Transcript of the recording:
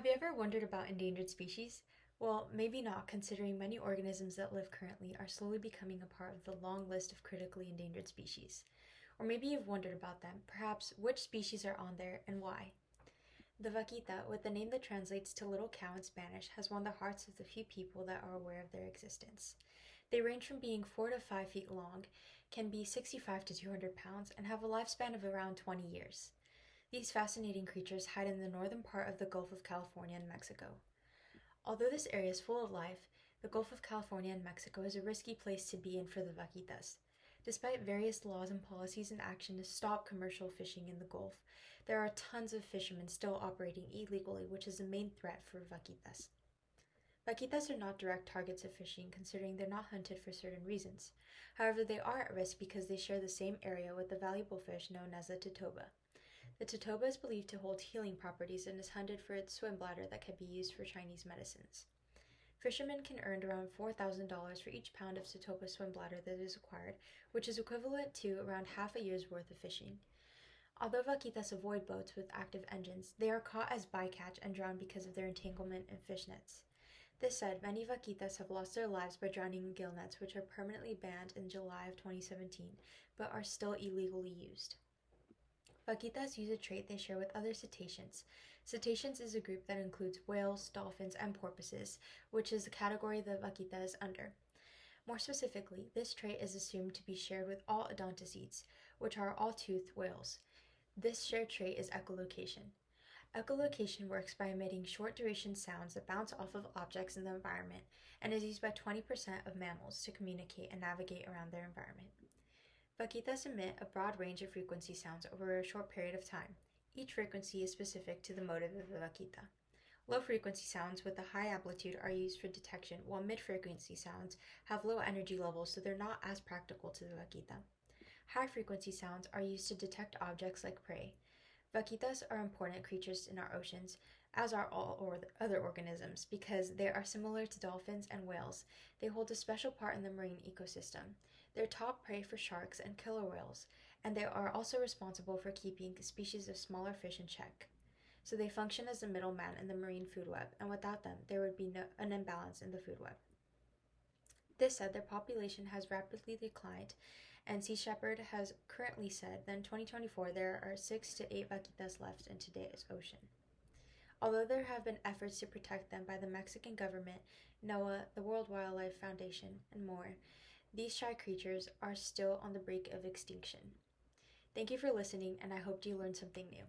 Have you ever wondered about endangered species? Well, maybe not, considering many organisms that live currently are slowly becoming a part of the long list of critically endangered species. Or maybe you've wondered about them, perhaps which species are on there and why. The vaquita, with the name that translates to little cow in Spanish, has won the hearts of the few people that are aware of their existence. They range from being 4 to 5 feet long, can be 65 to 200 pounds, and have a lifespan of around 20 years. These fascinating creatures hide in the northern part of the Gulf of California and Mexico. Although this area is full of life, the Gulf of California and Mexico is a risky place to be in for the vaquitas. Despite various laws and policies in action to stop commercial fishing in the Gulf, there are tons of fishermen still operating illegally, which is a main threat for vaquitas. Vaquitas are not direct targets of fishing, considering they're not hunted for certain reasons. However, they are at risk because they share the same area with the valuable fish known as the titoba. The titoba is believed to hold healing properties and is hunted for its swim bladder that can be used for Chinese medicines. Fishermen can earn around $4,000 for each pound of titoba swim bladder that is acquired, which is equivalent to around half a year's worth of fishing. Although vaquitas avoid boats with active engines, they are caught as bycatch and drown because of their entanglement in fish nets. This said, many vaquitas have lost their lives by drowning in gill nets, which are permanently banned in July of 2017, but are still illegally used. Vaquitas use a trait they share with other cetaceans. Cetaceans is a group that includes whales, dolphins, and porpoises, which is the category the vaquita is under. More specifically, this trait is assumed to be shared with all odontocete, which are all-toothed whales. This shared trait is echolocation. Echolocation works by emitting short-duration sounds that bounce off of objects in the environment and is used by 20% of mammals to communicate and navigate around their environment. Vaquitas emit a broad range of frequency sounds over a short period of time. Each frequency is specific to the motive of the vaquita. Low-frequency sounds with a high amplitude are used for detection, while mid-frequency sounds have low energy levels, so they're not as practical to the vaquita. High-frequency sounds are used to detect objects like prey. Vaquitas are important creatures in our oceans, as are all other organisms, because they are similar to dolphins and whales. They hold a special part in the marine ecosystem. They're top prey for sharks and killer whales, and they are also responsible for keeping species of smaller fish in check. So they function as the middleman in the marine food web, and without them, there would be an imbalance in the food web. This said, their population has rapidly declined, and Sea Shepherd has currently said that in 2024 there are 6 to 8 vaquitas left in today's ocean. Although there have been efforts to protect them by the Mexican government, NOAA, the World Wildlife Foundation, and more, these shy creatures are still on the brink of extinction. Thank you for listening, and I hope you learned something new.